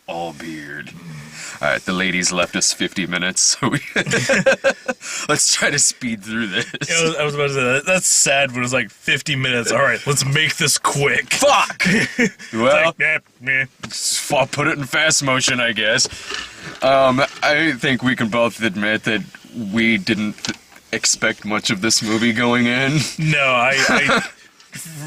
All beard. All right, the ladies left us 50 minutes, so let's try to speed through this. I was about to say that's sad, but it was like 50 minutes. All right, let's make this quick. Fuck. Well, Meh. I'll put it in fast motion, I guess. I think we can both admit that we didn't expect much of this movie going in. No, I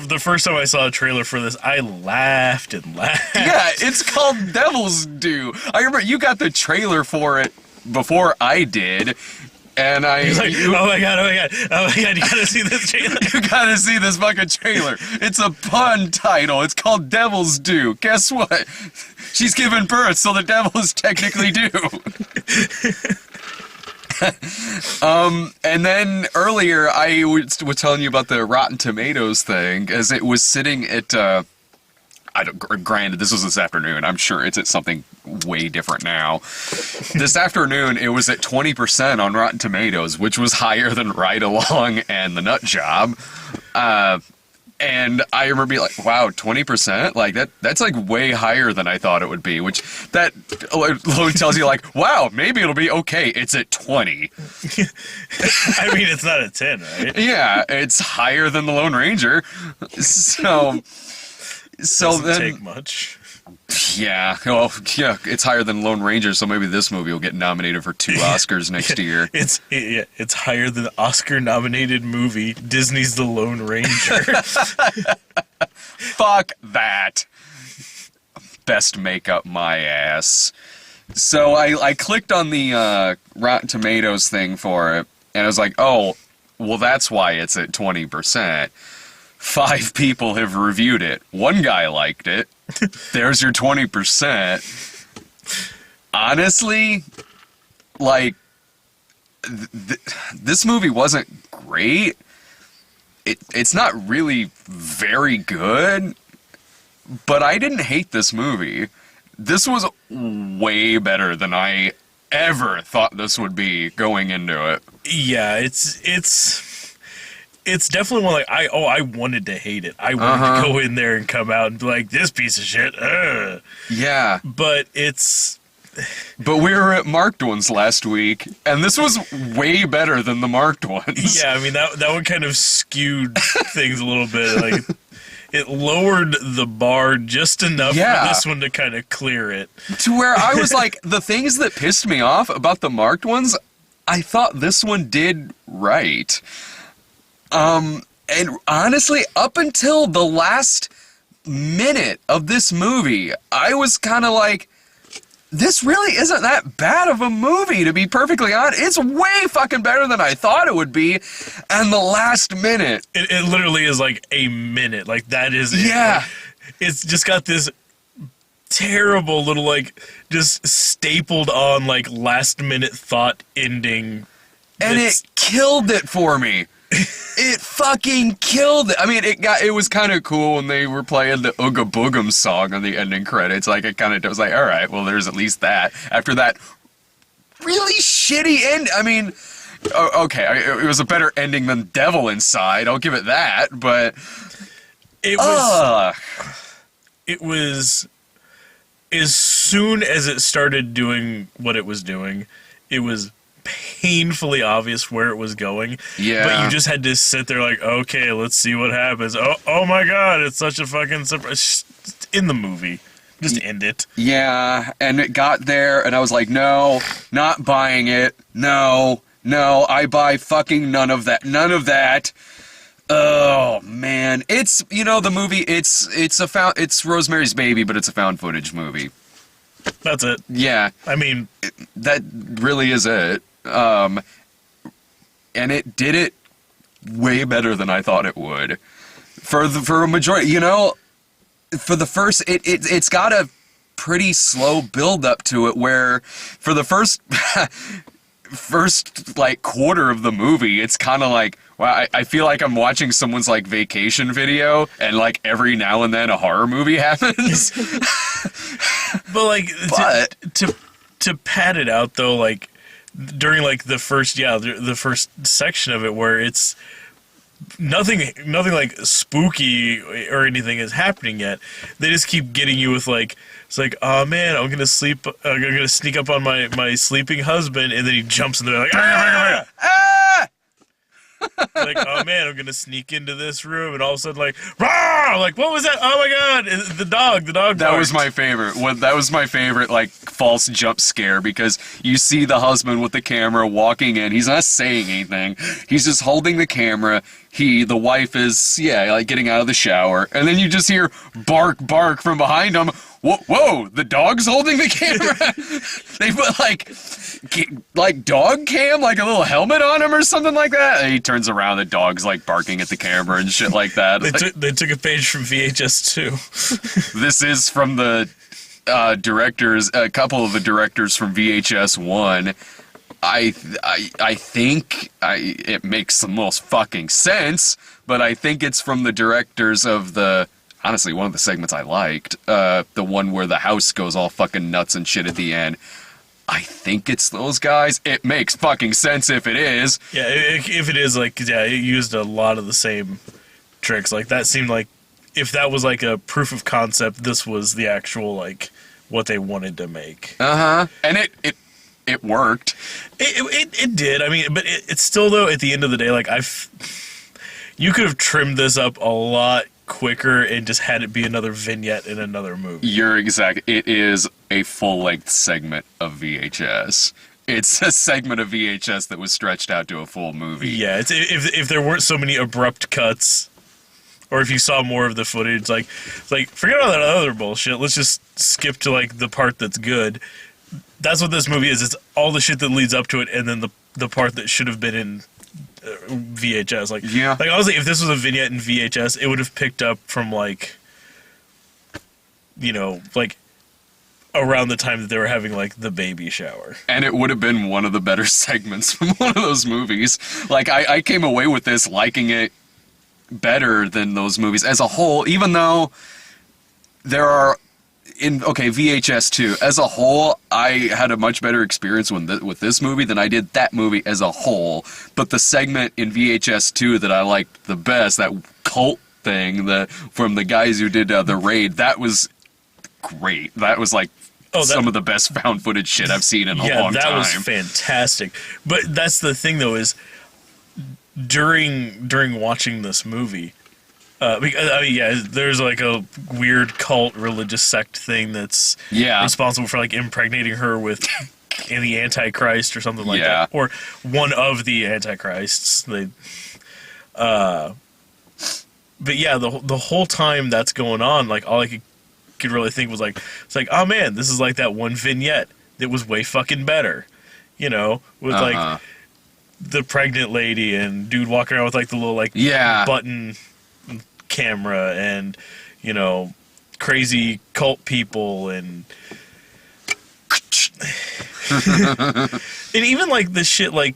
the first time I saw a trailer for this, I laughed and laughed. Yeah, it's called Devil's Due. I remember you got the trailer for it before I did, and He's like, oh my god, you gotta see this trailer. You gotta see this fucking trailer. It's a pun title. It's called Devil's Due. Guess what? She's giving birth, so the devil is technically due. And then earlier I was telling you about the Rotten Tomatoes thing, as it was sitting at, granted, this was this afternoon. I'm sure it's at something way different now. This afternoon, it was at 20% on Rotten Tomatoes, which was higher than Ride Along and The Nut Job. And I remember being like, wow, 20%? Like, that's like way higher than I thought it would be, which that alone tells you, like, wow, maybe it'll be okay. It's at 20. I mean, it's not a 10, right? Yeah, it's higher than The Lone Ranger. So Doesn't then... take much. Yeah, well, yeah, it's higher than Lone Ranger, so maybe this movie will get nominated for 2 Oscars next year. It's higher than the Oscar-nominated movie Disney's The Lone Ranger. Fuck that. Best makeup, my ass. So I clicked on the Rotten Tomatoes thing for it, and I was like, oh, well, that's why it's at 20%. 5 people have reviewed it. 1 guy liked it. There's your 20%. Honestly, like, this movie wasn't great. It's not really very good, but I didn't hate this movie. This was way better than I ever thought this would be going into it. Yeah, it's definitely one like I wanted to hate it. I wanted to go in there and come out and be like, this piece of shit. Ugh. Yeah. But we were at Marked Ones last week, and this was way better than the Marked Ones. Yeah, I mean that one kind of skewed things a little bit. Like it lowered the bar just enough for this one to kind of clear it. To where I was like, the things that pissed me off about the Marked Ones, I thought this one did right. And honestly, up until the last minute of this movie, I was kind of like, this really isn't that bad of a movie, to be perfectly honest. It's way fucking better than I thought it would be. And the last minute... It literally is like a minute. Like, that is it. Yeah. Like, it's just got this terrible little, like, just stapled on, like, last minute thought ending. And it killed it for me. It fucking killed it. I mean, it was kind of cool when they were playing the Ooga Boogum song on the ending credits. Like, it kind of was like, all right, well, there's at least that. After that really shitty end. I mean, okay, it was a better ending than Devil Inside. I'll give it that. But it was as soon as it started doing what it was doing, it was painfully obvious where it was going. Yeah. But you just had to sit there like, okay, let's see what happens. Oh my god, it's such a fucking surprise. In the movie. Just end it. Yeah, and it got there, and I was like, no, not buying it. No, I buy fucking none of that. None of that. Oh, man. It's, the movie, it's Rosemary's Baby, but it's a found footage movie. That's it. Yeah. I mean... That really is it. And it did it way better than I thought it would. For a majority, for the first, it's got a pretty slow build up to it, where for the first like quarter of the movie, it's kind of like, wow, I feel like I'm watching someone's like vacation video, and like every now and then a horror movie happens. But to pad it out though, like during like the first section of it where it's nothing like spooky or anything is happening yet. They just keep getting you with like, it's like, oh man, I'm gonna sneak up on my sleeping husband, and then he jumps in there like, ah! Ah! Like, oh man, I'm gonna sneak into this room, and all of a sudden, like, rah! Like, what was that? Oh my god, the dog. That was my favorite. That was my favorite, like, false jump scare, because you see the husband with the camera walking in. He's not saying anything. He's just holding the camera. The wife is, like, getting out of the shower, and then you just hear bark from behind him. Whoa, the dog's holding the camera? They put, like dog cam, like a little helmet on him or something like that? And he turns around, the dog's, like, barking at the camera and shit like that. They took a page from VHS 2. This is from the directors, a couple of the directors from VHS 1. I think it makes the most fucking sense, but I think it's from the directors of honestly, one of the segments I liked, the one where the house goes all fucking nuts and shit at the end. I think it's those guys. It makes fucking sense if it is. Yeah, if it is, like, yeah, it used a lot of the same tricks. Like, that seemed like, if that was, like, a proof of concept, this was the actual, like, what they wanted to make. Uh-huh. And it worked. It did. I mean, but it's still, though, at the end of the day, like, you could have trimmed this up a lot quicker and just had it be another vignette in another movie. You're exact. It is a full-length segment of VHS. It's a segment of VHS that was stretched out to a full movie. Yeah, if there weren't so many abrupt cuts, or if you saw more of the footage, like forget all that other bullshit. Let's just skip to, like, the part that's good. That's what this movie is. It's all the shit that leads up to it, and then the part that should have been in VHS. Like, yeah. Like, honestly, if this was a vignette in VHS, it would have picked up from, like, you know, like, around the time that they were having, like, the baby shower. And it would have been one of the better segments from one of those movies. Like, I came away with this liking it better than those movies as a whole, even though there are VHS 2 as a whole, I had a much better experience with this movie than I did that movie as a whole. But the segment in VHS 2 that I liked the best, that cult thing, from the guys who did the raid, that was great. That was like some of the best found footage shit I've seen in a long time. Yeah, that was fantastic. But that's the thing, though, is during watching this movie, because, I mean, yeah, there's like a weird cult religious sect thing that's responsible for, like, impregnating her with the Antichrist or something like that, or one of the Antichrists. But yeah, the whole time that's going on, like, all I could really think was, like, it's like, oh man, this is like that one vignette that was way fucking better, you know, with like the pregnant lady and dude walking around with, like, the little, like, button camera, and, you know, crazy cult people, and and even, like, the shit, like,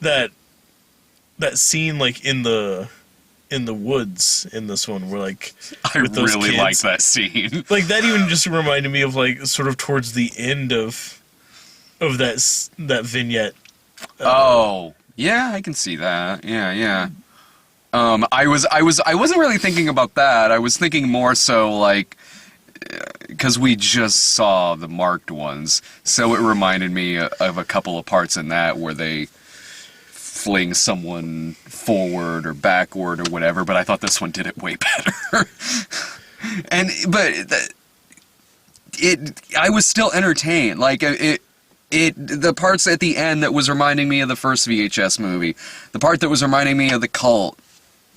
that scene, like, in the woods in this one, where, like, I really like that scene. Like, that even just reminded me of, like, sort of towards the end of that vignette. Oh, yeah, I can see that. Yeah. I wasn't really thinking about that. I was thinking more so, like, because we just saw the marked ones, so it reminded me of a couple of parts in that where they fling someone forward or backward or whatever, but I thought this one did it way better. I was still entertained. Like, the parts at the end that was reminding me of the first VHS movie, the part that was reminding me of the cult,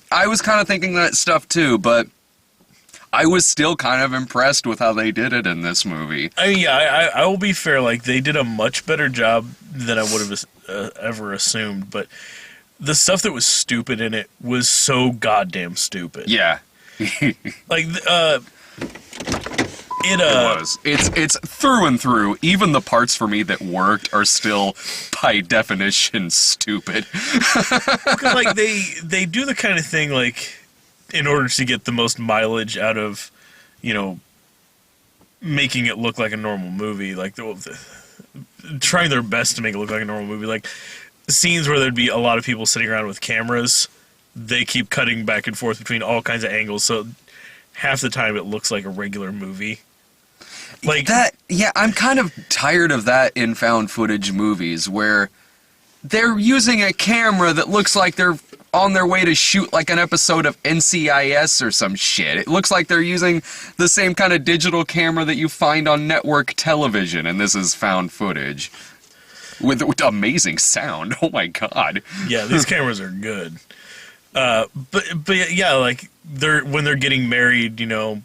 I was kind of thinking that stuff too, but I was still kind of impressed with how they did it in this movie. I mean, yeah, I will be fair, like, they did a much better job than I would have ever assumed, but the stuff that was stupid in it was so goddamn stupid. Yeah. Like, it was. It's through and through. Even the parts for me that worked are still, by definition, stupid. Because, like, they do the kind of thing, like, in order to get the most mileage out of, you know, making it look like a normal movie, like, trying their best to make it look like a normal movie, like, scenes where there'd be a lot of people sitting around with cameras, they keep cutting back and forth between all kinds of angles, so half the time it looks like a regular movie. Like that, yeah, I'm kind of tired of that in found footage movies where they're using a camera that looks like they're on their way to shoot like an episode of NCIS or some shit. It looks like they're using the same kind of digital camera that you find on network television, and this is found footage. With amazing sound. Oh my god. Yeah, these cameras are good. But yeah, like when they're getting married, you know,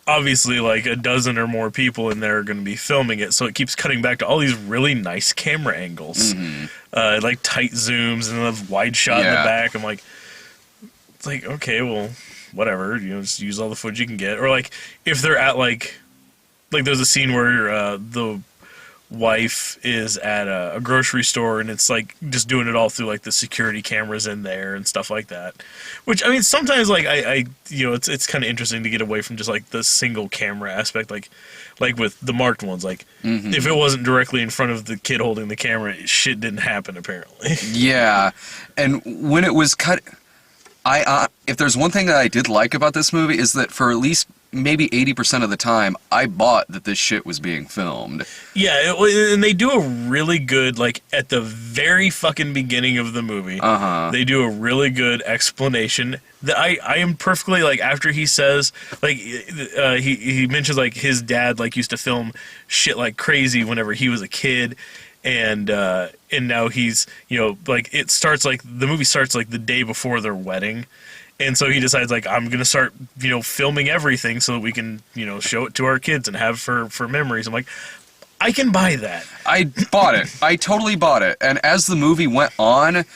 obviously like a dozen or more people in there are going to be filming it, so it keeps cutting back to all these really nice camera angles. Like tight zooms and a wide shot in the back. I'm like, it's like, okay, well, whatever, you know, just use all the footage you can get. Or like if they're at like there's a scene where the wife is at a grocery store and it's like just doing it all through like the security cameras in there and stuff like that, which I mean sometimes like I you know it's kind of interesting to get away from just like the single camera aspect, like with the marked ones, like if it wasn't directly in front of the kid holding the camera, shit didn't happen apparently. Yeah, and when it was cut, if there's one thing that I did like about this movie is that for at least maybe 80% of the time, I bought that this shit was being filmed. Yeah, and they do a really good, like, at the very fucking beginning of the movie, they do a really good explanation that I am perfectly, like, after he says, like, he mentions, like, his dad, like, used to film shit like crazy whenever he was a kid, and now he's, you know, like, it starts, like, the movie starts, like, the day before their wedding. And so he decides, like, I'm going to start, you know, filming everything so that we can, you know, show it to our kids and have for memories. I'm like, I can buy that. I bought it. I totally bought it. And as the movie went on,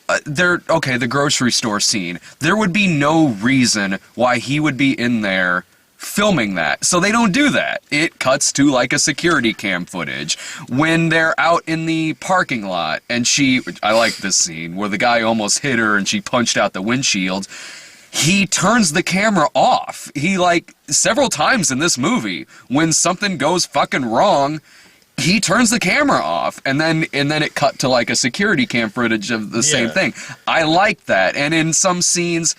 the grocery store scene, there would be no reason why he would be in there filming that. So they don't do that. It cuts to like a security cam footage when they're out in the parking lot and I like this scene where the guy almost hit her and she punched out the windshield. He turns the camera off. He, like, several times in this movie, when something goes fucking wrong, he turns the camera off, and then it cut to, like, a security cam footage of the same thing. I like that. And in some scenes,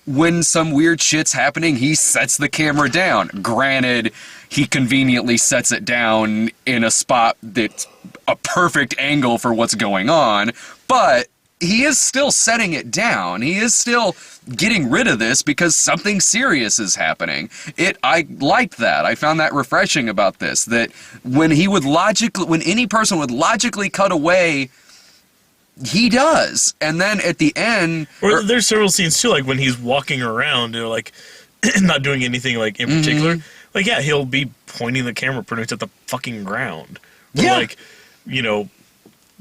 when some weird shit's happening, he sets the camera down. Granted, he conveniently sets it down in a spot that's a perfect angle for what's going on, but he is still setting it down. He is still getting rid of this because something serious is happening. I liked that. I found that refreshing about this, that when any person would logically cut away, he does. And then at the end... Or there's several scenes too, like when he's walking around, you know, like, not doing anything, like, in particular. Like, yeah, he'll be pointing the camera pretty much at the fucking ground. Or, like, you know...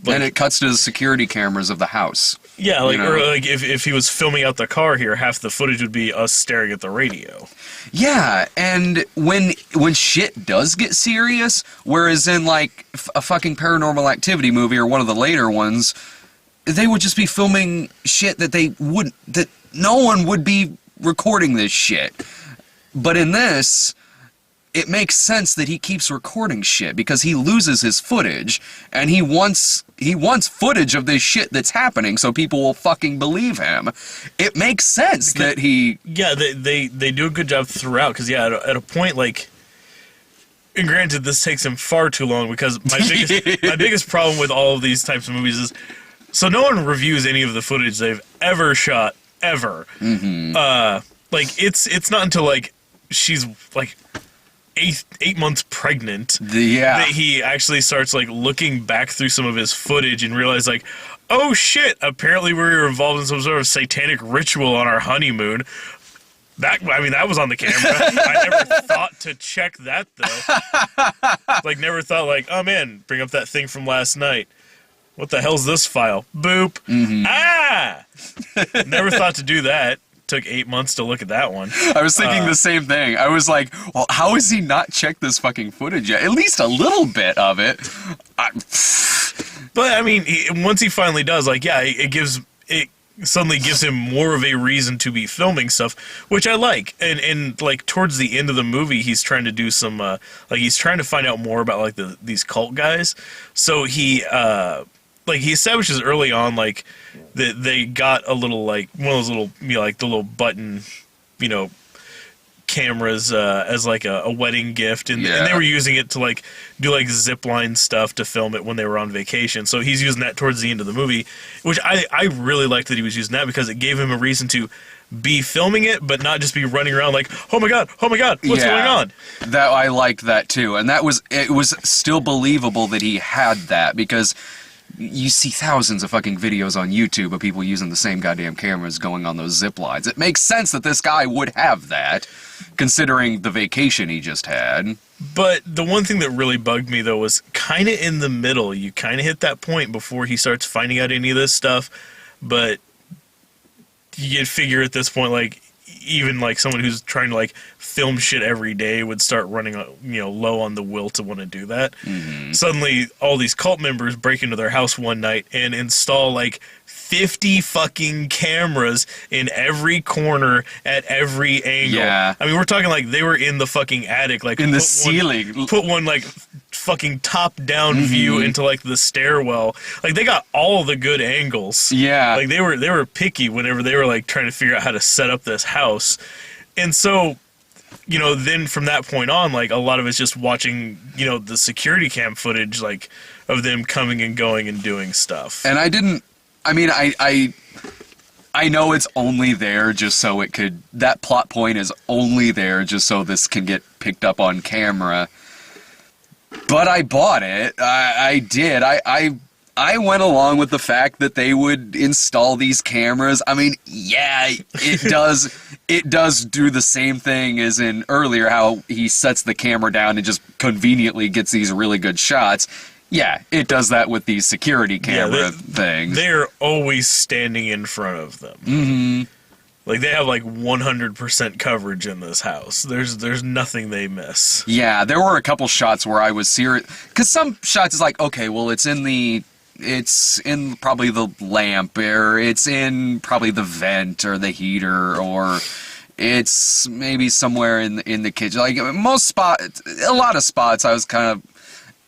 Like, and it cuts to the security cameras of the house. Yeah, like, you know? Or like if he was filming out the car here, half the footage would be us staring at the radio. Yeah, and when shit does get serious, whereas in like a fucking Paranormal Activity movie or one of the later ones, they would just be filming shit that no one would be recording this shit. But in this, it makes sense that he keeps recording shit because he loses his footage, and he wants footage of this shit that's happening so people will fucking believe him. It makes sense that he... Yeah, they do a good job throughout, because, yeah, at a point, like... And granted, this takes him far too long, because my biggest problem with all of these types of movies is... So no one reviews any of the footage they've ever shot, ever. Like, it's not until, like, she's, like... 8 months pregnant that he actually starts like looking back through some of his footage and realize like, oh shit, apparently we were involved in some sort of satanic ritual on our honeymoon. That was on the camera. I never thought to check that though. Like never thought like, oh man, bring up that thing from last night. What the hell's this file? Boop. Never thought to do that. Took 8 months to look at that one. I was thinking the same thing. I was like, well, how has he not checked this fucking footage yet? At least a little bit of it. But, I mean, once he finally does, like, yeah, it suddenly gives him more of a reason to be filming stuff, which I like. And like, towards the end of the movie, he's trying to do some, like, he's trying to find out more about, like, these cult guys. So he like he establishes early on like that they got a little like one of those little like the little button cameras as like a wedding gift, and they were using it to like do like zip line stuff to film it when they were on vacation. So he's using that towards the end of the movie, which I really liked that he was using that because it gave him a reason to be filming it, but not just be running around like, oh my god, what's going on? That I liked that too, and it was still believable that he had that because you see thousands of fucking videos on YouTube of people using the same goddamn cameras going on those zip lines. It makes sense that this guy would have that, considering the vacation he just had. But the one thing that really bugged me, though, was kind of in the middle. You kind of hit that point before he starts finding out any of this stuff, but you'd figure at this point, like, even like someone who's trying to like film shit every day would start running low on the will to want to do that. Mm-hmm. Suddenly all these cult members break into their house one night and install like 50 fucking cameras in every corner at every angle. Yeah. I mean, we're talking like they were in the fucking attic, like in the ceiling. Put one like fucking top-down view into like the stairwell. Like they got all the good angles. Yeah. Like they were picky whenever they were like trying to figure out how to set up this house. And so, then from that point on, like a lot of it's just watching, the security cam footage like of them coming and going and doing stuff. And I know it's only there just so it could, that plot point is only there just so this can get picked up on camera. But I bought it. I did. I went along with the fact that they would install these cameras. I mean, yeah, it does. It does do the same thing as in earlier, how he sets the camera down and just conveniently gets these really good shots. Yeah, it does that with these security camera things. They're always standing in front of them. Mm-hmm. Like, they have, like, 100% coverage in this house. There's nothing they miss. Yeah, there were a couple shots where I was serious. Because some shots is like, okay, well, it's in probably the lamp, or it's in probably the vent, or the heater, or it's maybe somewhere in the kitchen. Like, a lot of spots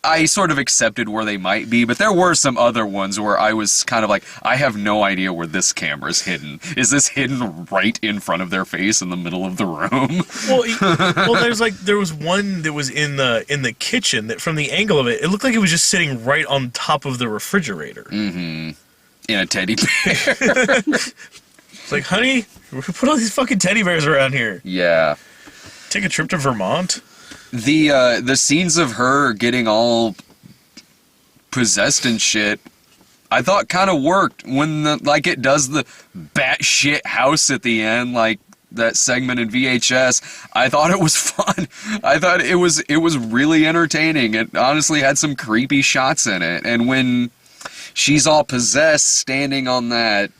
I sort of accepted where they might be, but there were some other ones where I was kind of like, I have no idea where this camera's hidden. Is this hidden right in front of their face in the middle of the room? Well, there was one that was in the kitchen that from the angle of it looked like it was just sitting right on top of the refrigerator. Mm-hmm. In a teddy bear. It's like, honey, we put all these fucking teddy bears around here. Yeah. Take a trip to Vermont. The scenes of her getting all possessed and shit, I thought kind of worked when it does the batshit house at the end, like that segment in VHS. I thought it was fun. I thought it was really entertaining. It honestly had some creepy shots in it. And when she's all possessed, standing on that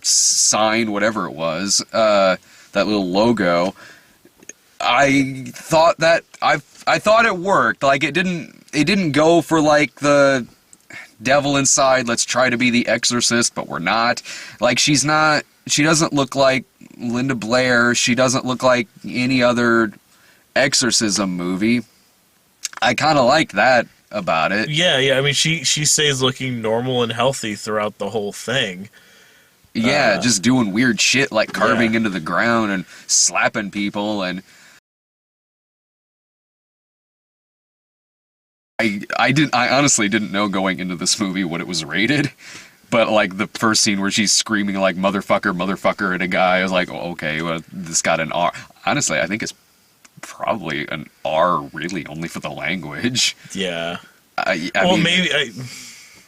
sign, whatever it was, that little logo, I thought it worked. Like it didn't go for like the devil inside, let's try to be the Exorcist, but we're not. Like she doesn't look like Linda Blair. She doesn't look like any other exorcism movie. I kind of like that about it. Yeah. I mean, she stays looking normal and healthy throughout the whole thing. Yeah, just doing weird shit like carving into the ground and slapping people. And I honestly didn't know going into this movie what it was rated, but like the first scene where she's screaming like motherfucker at a guy, I was like, oh, okay, well, this got an R. Honestly, I think it's probably an R really only for the language. Yeah. I mean, maybe I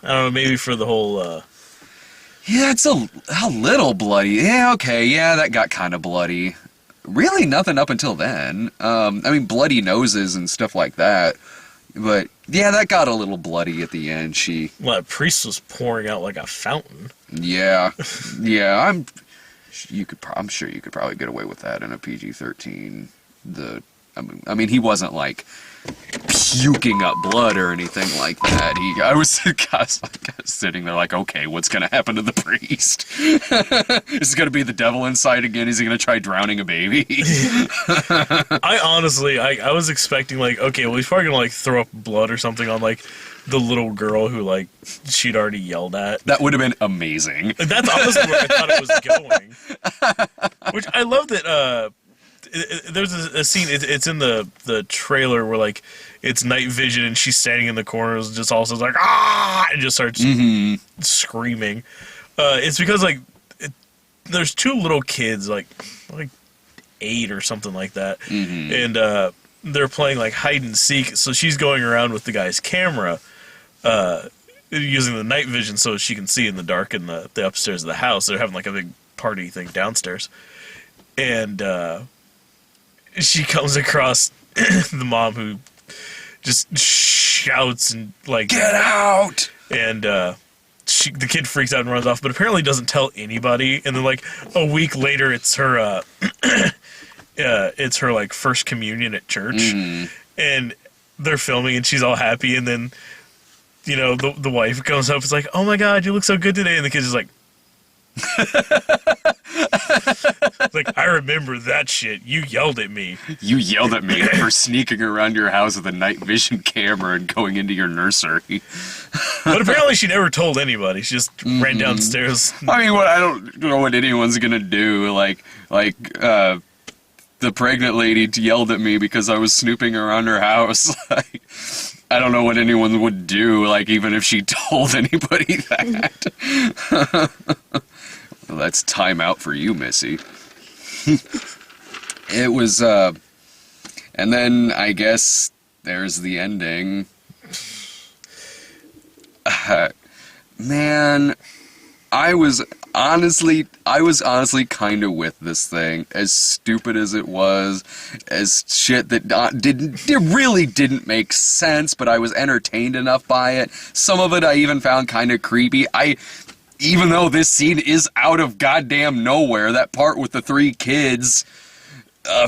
don't know, maybe for the whole yeah, it's a little bloody. Yeah, okay, yeah, that got kind of bloody. Really nothing up until then. I mean, bloody noses and stuff like that. But yeah, that got a little bloody at the end. That priest was pouring out like a fountain. Yeah, yeah. I'm sure you could probably get away with that in a PG-13. The I mean, he wasn't like puking up blood or anything like that. I was sitting there like, okay, what's gonna happen to the priest? Is it gonna be the devil inside again? Is he gonna try drowning a baby? I honestly, I was expecting like, okay, well, he's probably gonna like throw up blood or something on like the little girl who like she'd already yelled at. That would have been amazing. That's honestly where I thought it was going. Which I love that. There's a scene. It's in the trailer where like it's night vision and she's standing in the corners, just also like ah, and just starts screaming. It's because like there's two little kids like 8 or something like that, and they're playing like hide and seek. So she's going around with the guy's camera, using the night vision so she can see in the dark in the upstairs of the house. They're having like a big party thing downstairs, and she comes across the mom who just shouts and like, "Get out!" And the kid freaks out and runs off, but apparently doesn't tell anybody. And then like a week later, it's her it's her like first communion at church, and they're filming and she's all happy. And then the wife comes up, it's like, "Oh my God, you look so good today," and the kid's just like. Like, I remember that shit. You yelled at me. You yelled at me for sneaking around your house with a night vision camera and going into your nursery. But apparently she never told anybody. She just ran downstairs. I mean, I don't know what anyone's gonna do. Like the pregnant lady yelled at me because I was snooping around her house. Like, I don't know what anyone would do, like, even if she told anybody that. Well, that's time out for you, Missy. It was, and then I guess there's the ending. Man, I was honestly kind of with this thing, as stupid as it was, as shit that really didn't make sense, but I was entertained enough by it. Some of it I even found kind of creepy. Even though this scene is out of goddamn nowhere, that part with the 3 kids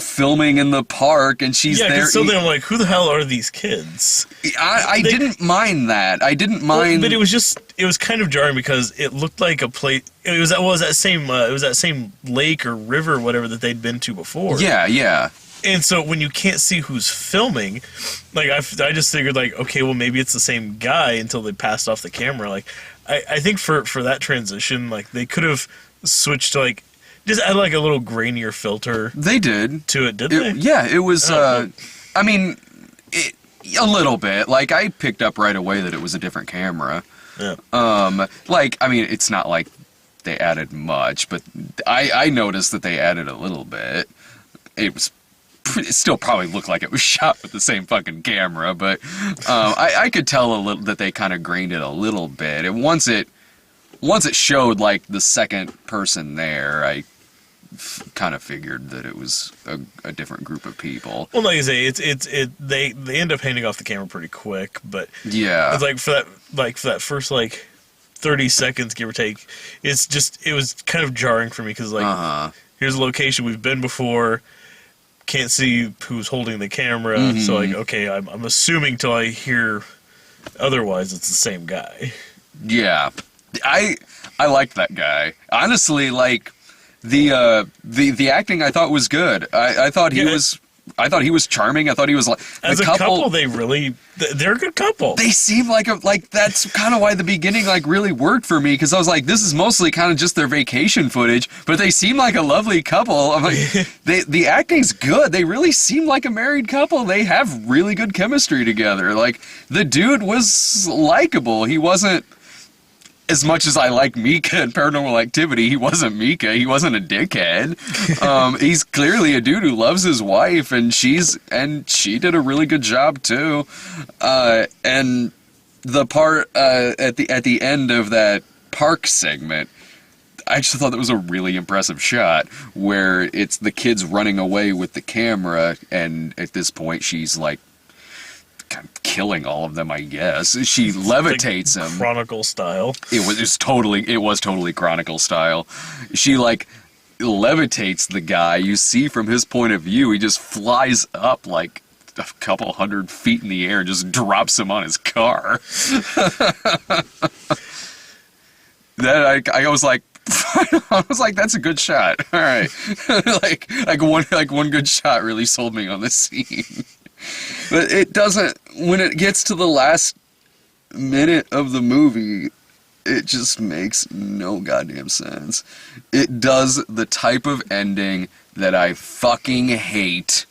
filming in the park, and she's there. So then I'm like, who the hell are these kids? I didn't mind that. I didn't mind. But it was kind of jarring because it looked like a place. It was that same lake or river or whatever that they'd been to before. Yeah. And so when you can't see who's filming, like I just figured like, okay, well maybe it's the same guy until they passed off the camera. Like I think for that transition, like they could have switched to like just add like a little grainier filter. They did to it, didn't they? Yeah, it was. I mean, a little bit. Like I picked up right away that it was a different camera. Yeah. Like I mean, it's not like they added much, but I noticed that they added a little bit. It still probably looked like it was shot with the same fucking camera, but I could tell a little that they kind of grained it a little bit. And once it showed like the second person there, I kind of figured that it was a different group of people. Well, like I say, they end up handing off the camera pretty quick, but yeah, it's like for that first like 30 seconds, give or take, it was kind of jarring for me because like here's a location we've been before. Can't see who's holding the camera, so like, okay, I'm assuming till I hear otherwise it's the same guy. Yeah, I liked that guy. Honestly, like the acting I thought was good. I thought he was charming. I thought he was like as a couple. They're a good couple. They seem like that's kind of why the beginning like really worked for me, because I was like, this is mostly kind of just their vacation footage, but they seem like a lovely couple. I'm like, the acting's good. They really seem like a married couple. They have really good chemistry together. Like the dude was likable. He wasn't. As much as I like Mika in Paranormal Activity, he wasn't Mika. He wasn't a dickhead. He's clearly a dude who loves his wife, and she did a really good job too. And the part at the end of that park segment, I actually thought that was a really impressive shot, where it's the kids running away with the camera, and at this point she's like killing all of them, I guess. She levitates like him. Chronicle style. It was totally Chronicle style. She like levitates the guy. You see from his point of view, he just flies up like a couple 100 feet in the air, just drops him on his car. That I was like, that's a good shot. All right, like one good shot really sold me on this scene. But it doesn't. When it gets to the last minute of the movie, it just makes no goddamn sense. It does the type of ending that I fucking hate,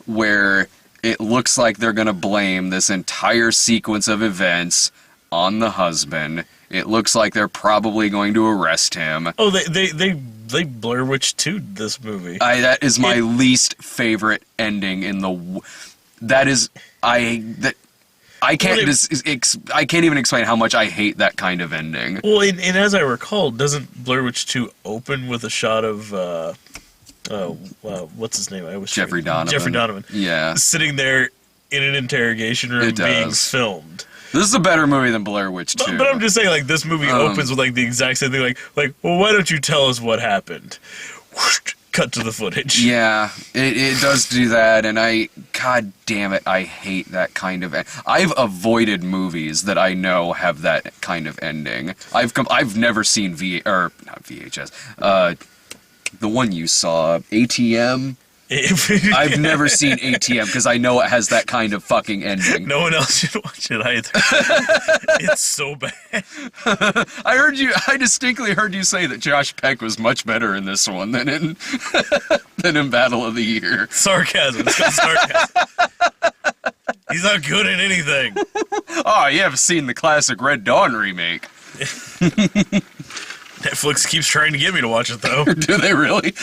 where it looks like they're gonna blame this entire sequence of events on the husband. It looks like they're probably going to arrest him. Oh, they Blair Witch 2'd this movie. That is my least favorite ending in the. I can't even explain how much I hate that kind of ending. Well, and as I recall, doesn't Blair Witch 2 open with a shot of what's his name? Jeffrey Donovan. Jeffrey Donovan. Yeah. Sitting there in an interrogation room being filmed. This is a better movie than Blair Witch 2. But I'm just saying, like, this movie opens with, like, the exact same thing. Like, well, why don't you tell us what happened? Whoosh, cut to the footage. Yeah, it does do that, and God damn it, I hate that kind of. I've avoided movies that I know have that kind of ending. I've never seen not VHS. The one you saw, ATM. I've never seen ATM because I know it has that kind of fucking ending. No one else should watch it either. It's so bad. I distinctly heard you say that Josh Peck was much better in this one than in Battle of the Year. Sarcasm. It's called sarcasm. He's not good at anything. Oh, you haven't seen the classic Red Dawn remake. Netflix keeps trying to get me to watch it, though. Do they really?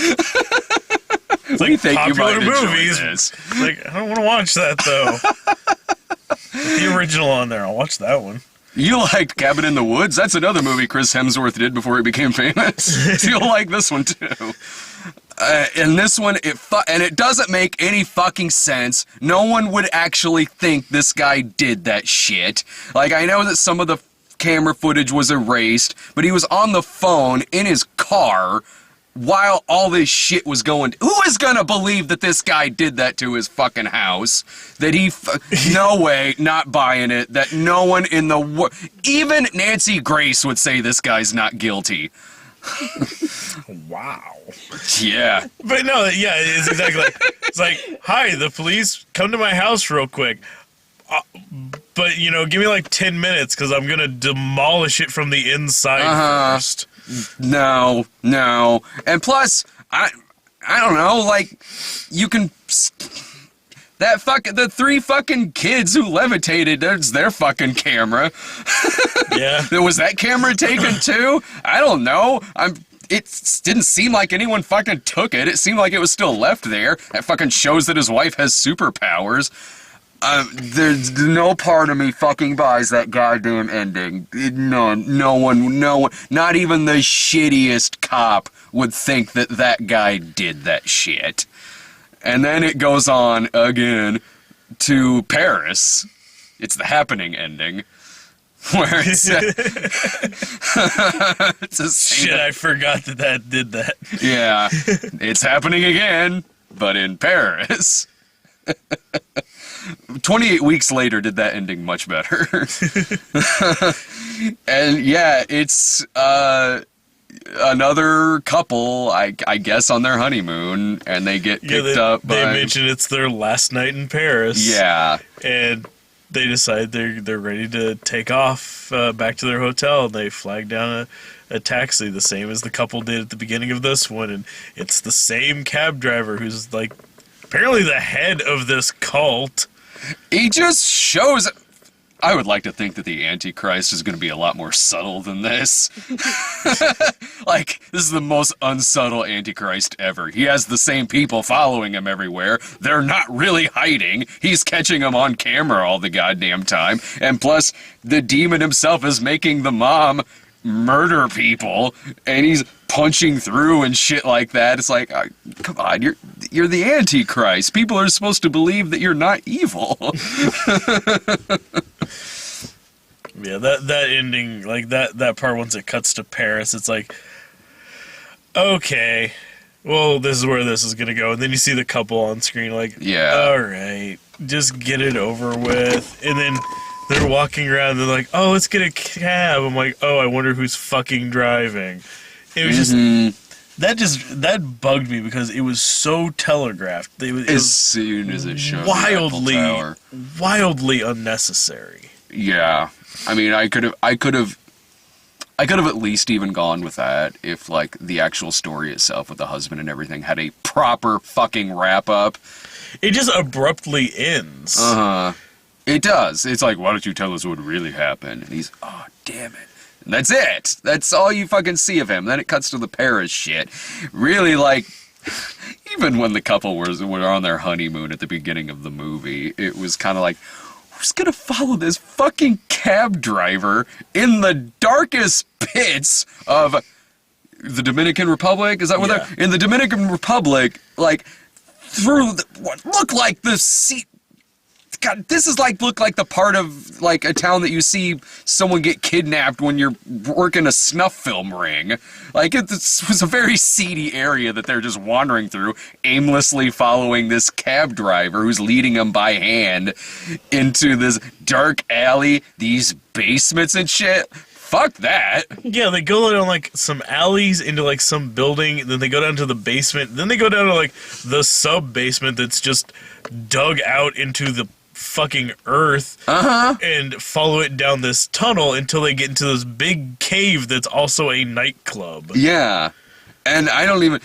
It's like popular movies. Like, I don't want to watch that, though. Put the original on there. I'll watch that one. You liked Cabin in the Woods? That's another movie Chris Hemsworth did before he became famous. You'll like this one, too. In this one, it doesn't make any fucking sense. No one would actually think this guy did that shit. Like, I know that some of the camera footage was erased, but he was on the phone in his car while all this shit was going. Who is gonna believe that this guy did that to his fucking house? That no way, not buying it. That no one in the world, even Nancy Grace would say this guy's not guilty. Wow. Yeah. But no, yeah, it's exactly like, it's like, hi, the police, come to my house real quick. But, give me like 10 minutes because I'm going to demolish it from the inside first. No. And plus, I don't know, like, you can... The 3 fucking kids who levitated, it's their fucking camera. Yeah. Was that camera taken too? I don't know. It didn't seem like anyone fucking took it. It seemed like it was still left there. That fucking shows that his wife has superpowers. There's no part of me fucking buys that goddamn ending. No one, not even the shittiest cop would think that guy did that shit. And then it goes on again to Paris. It's the Happening ending. Where it's shit, I forgot that did that. Yeah. It's happening again, but in Paris. 28 weeks later did that ending much better. And yeah, it's another couple, I guess, on their honeymoon, and they get picked up by... They mention it's their last night in Paris. Yeah. And they decide they're ready to take off back to their hotel. They flag down a taxi, the same as the couple did at the beginning of this one, and it's the same cab driver who's, like, apparently the head of this cult. He just shows... I would like to think that the Antichrist is going to be a lot more subtle than this. Like, this is the most unsubtle Antichrist ever. He has the same people following him everywhere. They're not really hiding. He's catching them on camera all the goddamn time. And plus, the demon himself is making the mom murder people, and he's punching through and shit like that. It's like, come on, you're the Antichrist. People are supposed to believe that you're not evil. Yeah, that ending, like that part once it cuts to Paris, it's like, okay, well, this is where this is gonna go, and then you see the couple on screen, like, yeah, all right, just get it over with, and then they're walking around, and they're like, oh, let's get a cab. I'm like, oh, I wonder who's fucking driving. It was that bugged me because it was so telegraphed. It was soon as it showed wildly unnecessary. Yeah, I mean, I could have at least even gone with that if, like, the actual story itself with the husband and everything had a proper fucking wrap up. It just abruptly ends. It does. It's like, why don't you tell us what really happened? And he's, oh, damn it. And that's it. That's all you fucking see of him. Then it cuts to the Paris shit. Really, like, even when the couple were on their honeymoon at the beginning of the movie, it was kind of like, who's gonna follow this fucking cab driver in the darkest pits of the Dominican Republic? Is that what they're in the Dominican Republic? Like, through what looked like the sea. God, this is like look like the part of like a town that you see someone get kidnapped when you're working a snuff film ring. Like it was a very seedy area that they're just wandering through, aimlessly following this cab driver who's leading them by hand into this dark alley, these basements and shit. Fuck that. Yeah, they go down like some alleys into like some building, and then they go down to the basement, then they go down to like the sub basement that's just dug out into the fucking earth and follow it down this tunnel until they get into this big cave that's also a nightclub. Yeah. And I really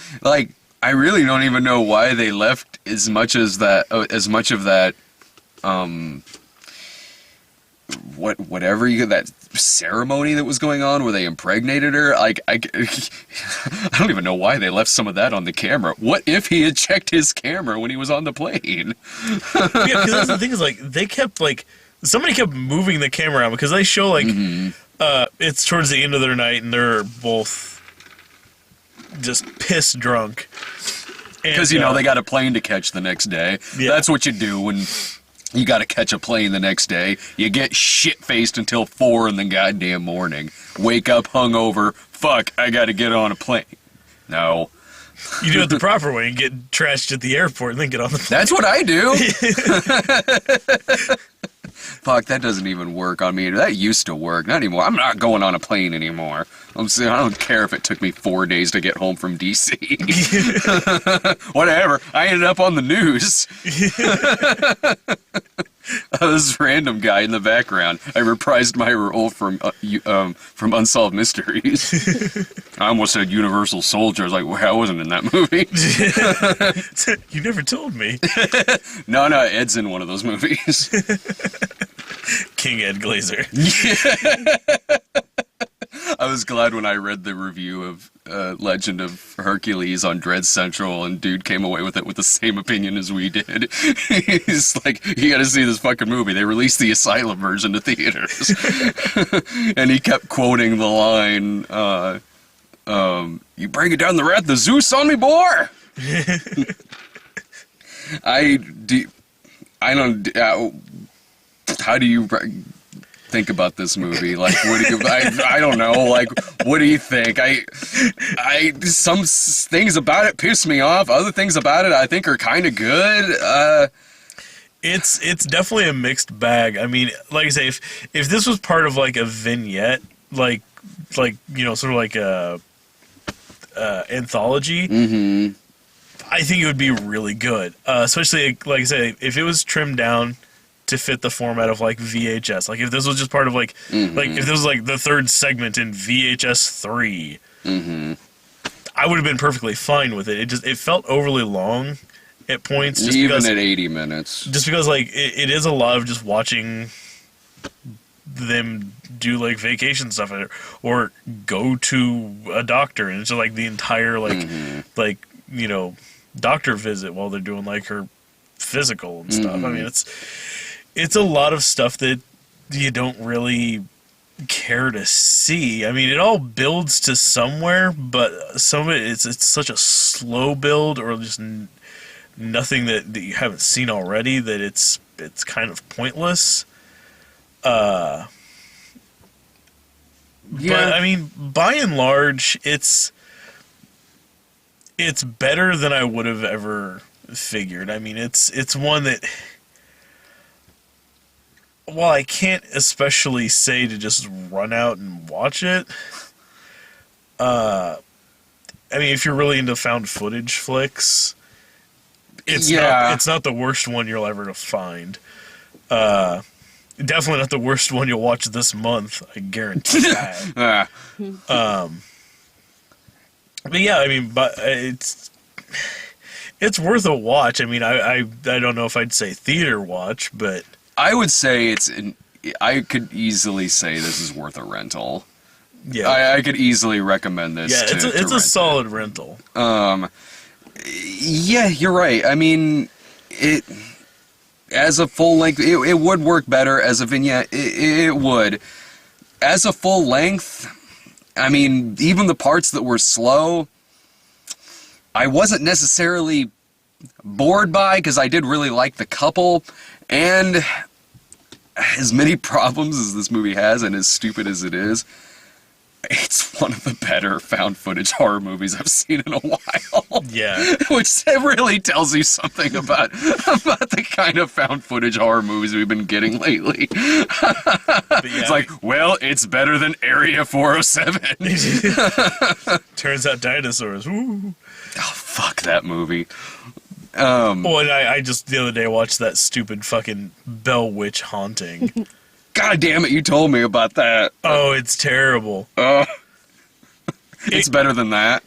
don't even know why they left as much of that whatever that ceremony that was going on where they impregnated her. Like, I don't even know why they left some of that on the camera. What if he had checked his camera when he was on the plane? Yeah, because that's the thing is, like, they kept, like, somebody kept moving the camera around because they show, like, it's towards the end of their night and they're both just piss drunk. Because, they got a plane to catch the next day. Yeah. That's what you do when you got to catch a plane the next day. You get shit-faced until 4 in the goddamn morning. Wake up hungover. Fuck, I got to get on a plane. No. You do it the proper way and get trashed at the airport and then get on the plane. That's what I do. Fuck, that doesn't even work on me. That used to work. Not anymore. I'm not going on a plane anymore. I'm saying I don't care if it took me 4 days to get home from D.C. Whatever. I ended up on the news. This random guy in the background. I reprised my role from Unsolved Mysteries. I almost said Universal Soldier. I was like, well, I wasn't in that movie. You never told me. No, Ed's in one of those movies. King Ed Glazer. I was glad when I read the review of Legend of Hercules on Dread Central, and dude came away with it with the same opinion as we did. He's like, you gotta see this fucking movie. They released the Asylum version to theaters. And he kept quoting the line, you bring it down the wrath of Zeus on me, boy! How do you think about this movie? Like, what do you? I don't know. Like, what do you think? Some things about it piss me off. Other things about it I think are kind of good. It's definitely a mixed bag. I mean, like I say, if this was part of like a vignette, like sort of like a anthology. Mm-hmm. I think it would be really good. Especially like I say, if it was trimmed down to fit the format of like VHS. Like if this was just part of like like if this was like the third segment in VHS 3, I would have been perfectly fine with it. It felt overly long at points. Just even because, at 80 minutes. Just because like it is a lot of just watching them do like vacation stuff or go to a doctor, and it's just like the entire like doctor visit while they're doing like her physical and stuff. I mean, it's a lot of stuff that you don't really care to see. I mean, it all builds to somewhere, but some of it, it's such a slow build, or just nothing that you haven't seen already, that it's kind of pointless. Yeah. But I mean, by and large, it's it's better than I would have ever figured. I mean, it's one that, while I can't especially say to just run out and watch it, I mean, if you're really into found footage flicks, it's not the worst one you'll ever find. Definitely not the worst one you'll watch this month. I guarantee that. But yeah, I mean, but it's worth a watch. I mean, I don't know if I'd say theater watch, but I would say I could easily say this is worth a rental. Yeah, I could easily recommend this. Yeah, it's a solid rental. Yeah, you're right. I mean, it as a full length, it would work better as a vignette. It would. As a full length, I mean, even the parts that were slow, I wasn't necessarily bored by, because I did really like the couple, and as many problems as this movie has, and as stupid as it is, it's one of the better found footage horror movies I've seen in a while. Yeah. Which really tells you something about the kind of found footage horror movies we've been getting lately. It's like, well, it's better than Area 407. Turns out dinosaurs. Woo. Oh, fuck that movie. Well, and I just the other day watched that stupid fucking Bell Witch Haunting. God damn it, you told me about that. Oh, it's terrible. It's better than that.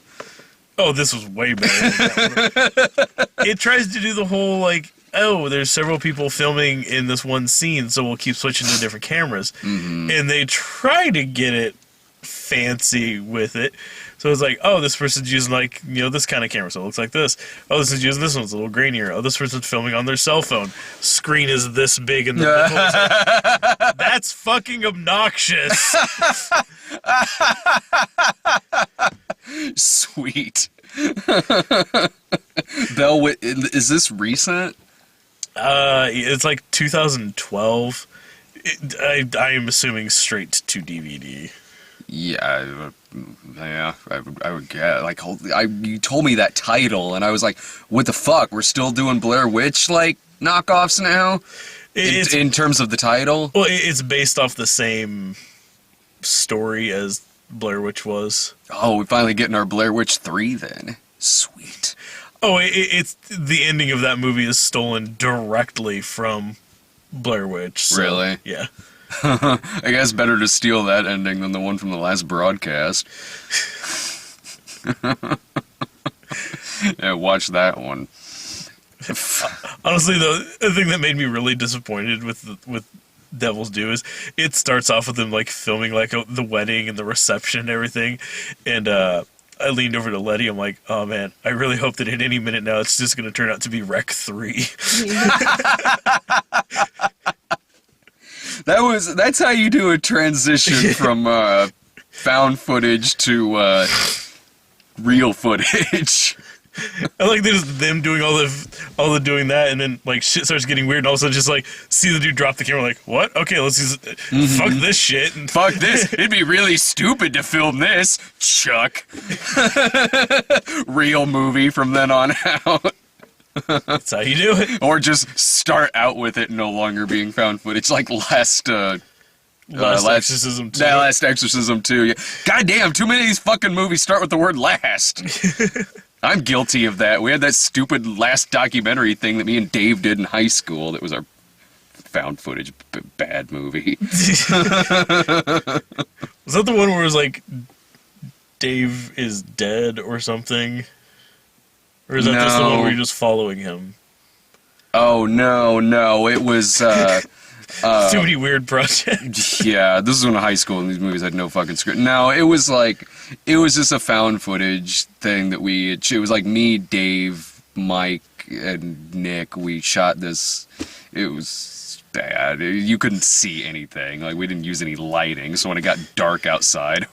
Oh, this was way better than that. It tries to do the whole, like, oh, there's several people filming in this one scene, so we'll keep switching to different cameras. Mm-hmm. And they try to get it fancy with it. So it's like, oh, this person's using, like, you know, this kind of camera, so it looks like this. Oh, this is using this one, it's a little grainier. Oh, this person's filming on their cell phone. Screen is this big in the middle. Like, that's fucking obnoxious. Sweet. Bell, is this recent? It's like 2012. I am assuming straight to DVD. Yeah, I would get, like, you told me that title, and I was like, what the fuck? We're still doing Blair Witch, like, knockoffs now? In terms of the title? Well, it's based off the same story as Blair Witch was. Oh, we're finally getting our Blair Witch 3 then. Sweet. Oh, it's the ending of that movie is stolen directly from Blair Witch. So, really? Yeah. I guess better to steal that ending than the one from the last broadcast. Yeah, watch that one. Honestly, though, the thing that made me really disappointed with Devil's Due is it starts off with them, like, filming, like, the wedding and the reception and everything, and I leaned over to Letty. I'm like, oh man, I really hope that at any minute now it's just going to turn out to be Rec 3. That's how you do a transition from found footage to real footage. I like there's them doing all the doing that, and then, like, shit starts getting weird, and all of a sudden just, like, see the dude drop the camera, like, what? Okay, let's use fuck this shit. And fuck this. It'd be really stupid to film this, Chuck. Real movie from then on out. That's how you do it. Or just start out with it no longer being found footage, like Last Exorcism 2. Yeah, Last Exorcism 2. Yeah. God damn, too many of these fucking movies start with the word last. I'm guilty of that. We had that stupid Last documentary thing that me and Dave did in high school that was our found footage bad movie. Was that the one where it was like Dave is dead or something? Or is that just the one where you're just following him? Oh, no. It was... too many weird projects. Yeah, this was when high school and these movies had no fucking script. No, it was just a found footage thing that it was like me, Dave, Mike, and Nick. We shot this. It was bad. You couldn't see anything. Like, we didn't use any lighting, so when it got dark outside,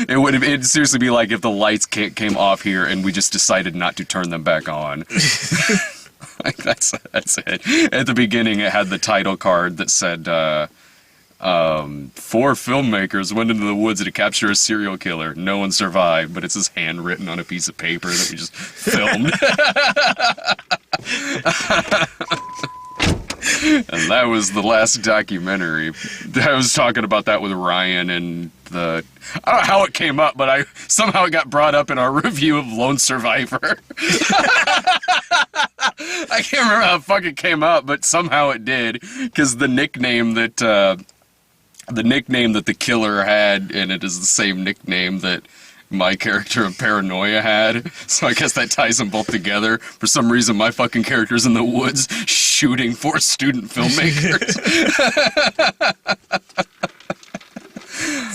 it'd seriously be like if the lights came off here and we just decided not to turn them back on. Like, that's it. At the beginning, it had the title card that said, 4 filmmakers went into the woods to capture a serial killer. No one survived, but it's his handwritten on a piece of paper that we just filmed. And that was the last documentary. I was talking about that with Ryan and I don't know how it came up, but somehow it got brought up in our review of Lone Survivor. I can't remember how the fuck it came up, but somehow it did, because the nickname that the killer had, and it is the same nickname that my character of Paranoia had, so I guess that ties them both together. For some reason, my fucking character's in the woods shooting 4 student filmmakers.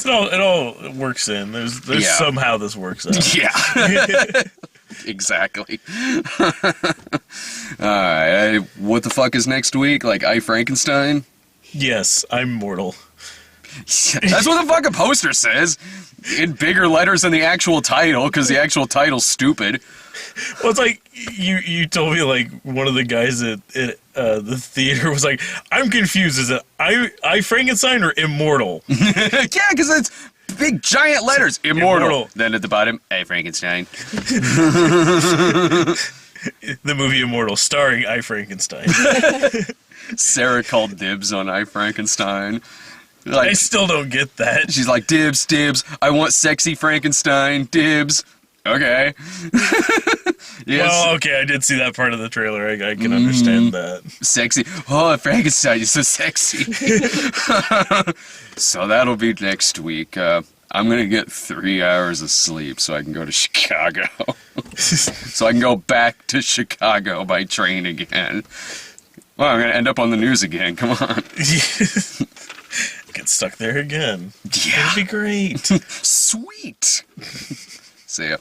It all works in. There's somehow this works out. Yeah. Exactly. Alright, what the fuck is next week? Like, I Frankenstein? Yes, I'm mortal. That's what the fucking poster says, in bigger letters than the actual title, because the actual title's stupid. Well, it's like, you told me, like, one of the guys at the theater was like, I'm confused, is it I Frankenstein or Immortal? Yeah, because it's big giant letters, Immortal. Then at the bottom, I Frankenstein. The movie Immortal, starring I Frankenstein. Sarah called dibs on I Frankenstein. Like, I still don't get that. She's like, dibs, I want sexy Frankenstein, dibs. Okay. Yes. Well, okay, I did see that part of the trailer. I can understand that. Sexy. Oh, Frankenstein is so sexy. So that'll be next week. I'm going to get 3 hours of sleep so I can go to Chicago. So I can go back to Chicago by train again. Well, I'm going to end up on the news again. Come on. Get stuck there again. Yeah. That'd be great. Sweet. See ya.